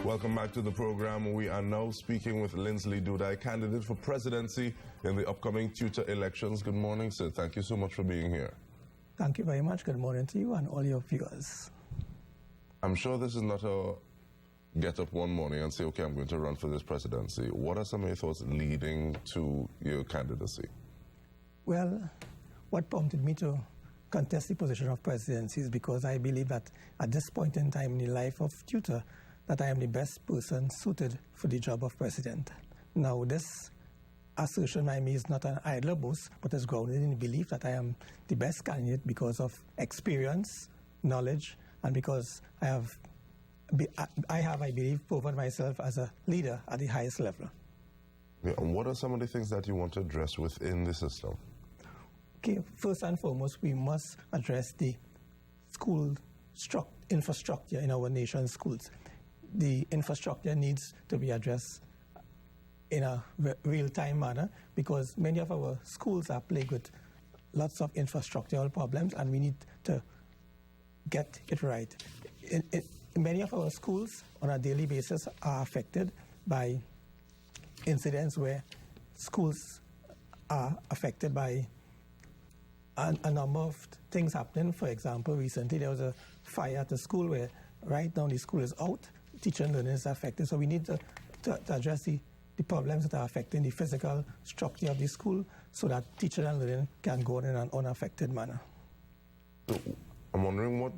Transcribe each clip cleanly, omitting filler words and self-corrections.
Welcome back to the program. We are now speaking with Lynsley Doodhai, candidate for presidency in the upcoming TTUTA elections. Good morning, sir. Thank you so much for being here. Thank you very much. Good morning to you and all your viewers. I'm sure this is not a get up one morning and say, okay, I'm going to run for this presidency. What are some of your thoughts leading to your candidacy? Well, what prompted me to contest the position of presidency is because I believe that at this point in time in the life of TTUTA, that I am the best person suited for the job of president. Now, this assertion by me is not an idle boast, but is grounded in the belief that I am the best candidate because of experience, knowledge, and because I have, I believe, proven myself as a leader at the highest level. Yeah, and what are some of the things that you want to address within the system? Okay, first and foremost, we must address the school infrastructure in our nation's schools. The infrastructure needs to be addressed in a real-time manner because many of our schools are plagued with lots of infrastructural problems and we need to get it right. Many of our schools on a daily basis are affected by incidents where schools are affected by a number of things happening. For example, recently there was a fire at the school where right now the school is out, teacher and learning is affected. So we need to address the problems that are affecting the physical structure of the school so that teacher and learning can go on in an unaffected manner. So I'm wondering, what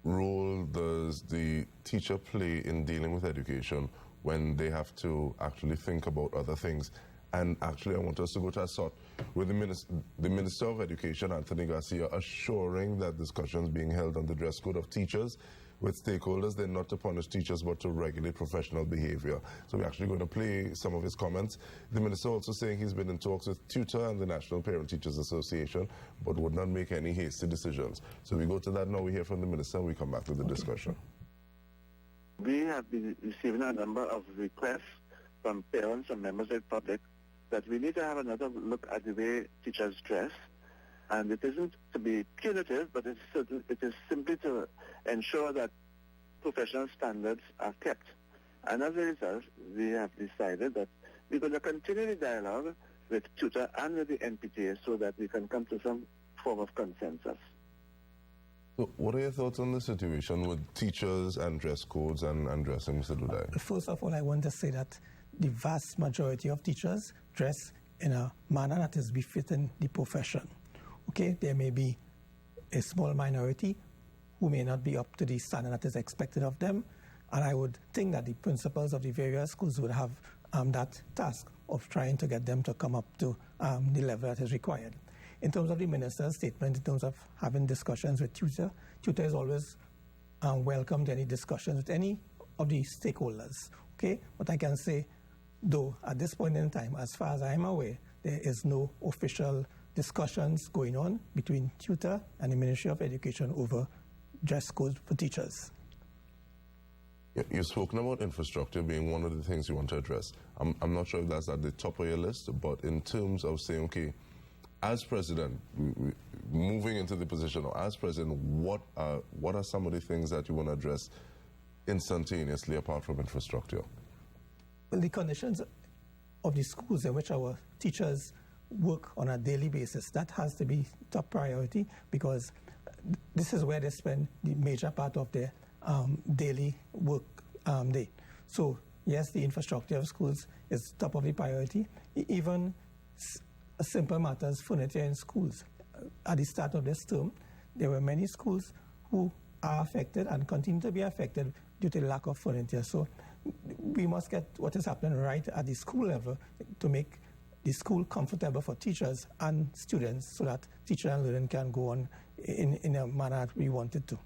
role does the teacher play in dealing with education when they have to actually think about other things? And actually, I want us to go to a sort with the Minister of Education, Anthony Garcia, assuring that discussions being held on the dress code of teachers with stakeholders, they're not to punish teachers but to regulate professional behavior. So we're actually going to play some of his comments. The Minister also saying he's been in talks with TTUTA and the National Parent Teachers Association, but would not make any hasty decisions. So we go to that now, we hear from the Minister, and we come back to the discussion. We have been receiving a number of requests from parents and members of the public that we need to have another look at the way teachers dress. And it isn't to be punitive, but it is simply to ensure that professional standards are kept. And as a result, we have decided that we're going to continue the dialogue with TTUTA and with the NPTA so that we can come to some form of consensus. So what are your thoughts on the situation with teachers and dress codes and dressing, Mr. Doodhai? First of all, I want to say that the vast majority of teachers dress in a manner that is befitting the profession. Okay, there may be a small minority who may not be up to the standard that is expected of them, and I would think that the principals of the various schools would have that task of trying to get them to come up to the level that is required. In terms of the minister's statement, in terms of having discussions with TTUTA, TTUTA is always welcome to any discussions with any of the stakeholders. Okay, but I can say, though, at this point in time, as far as I'm aware, there is no official discussions going on between TTUTA and the Ministry of Education over dress codes for teachers. You've spoken about infrastructure being one of the things you want to address. I'm not sure if that's at the top of your list, but in terms of saying, okay, as president, moving into the position of as president, what are some of the things that you want to address instantaneously apart from infrastructure? Well, the conditions of the schools in which our teachers work on a daily basis, that has to be top priority because this is where they spend the major part of their daily work day. So yes, the infrastructure of schools is top of the priority. Even simple matters, furniture in schools. At the start of this term, there were many schools who are affected and continue to be affected due to the lack of furniture. So we must get what is happening right at the school level to make the school comfortable for teachers and students so that teacher and learning can go on in a manner that we want it to.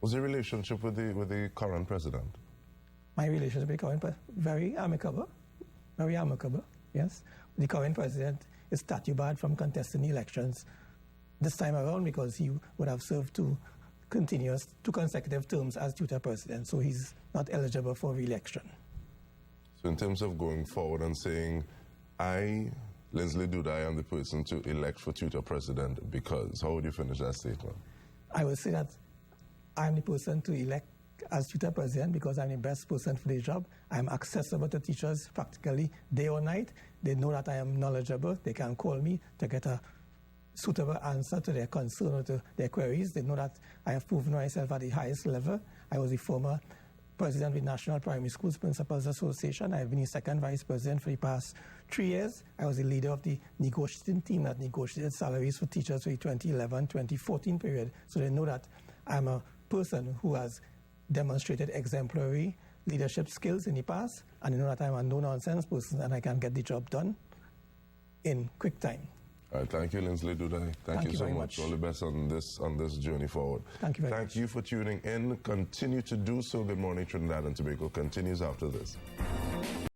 What's the relationship with the current president? My relationship with the current president, very amicable, yes. The current president is statute barred from contesting elections this time around because he would have served two consecutive terms as TTUTA president, so he's not eligible for re-election. So in terms of going forward and saying, I, Lynsley Doodhai, am the person to elect for TTUTA president because, how would you finish that statement? I would say that I'm the person to elect as tutor president, because I'm the best person for the job, I'm accessible to teachers practically day or night. They know that I am knowledgeable. They can call me to get a suitable answer to their concern or to their queries. They know that I have proven myself at the highest level. I was the former president of the National Primary Schools Principals Association. I've been the second vice president for the past 3 years. I was the leader of the negotiating team that negotiated salaries for teachers for the 2011-2014 period. So they know that I'm a person who has demonstrated exemplary leadership skills in the past, and they know that I'm a no-nonsense person and I can get the job done in quick time. All right, thank you, Lynsley Doodhai. Thank you so much. All the best on this journey forward. Thank you very much. Thank you for tuning in. Continue to do so. Good Morning Trinidad and Tobago continues after this.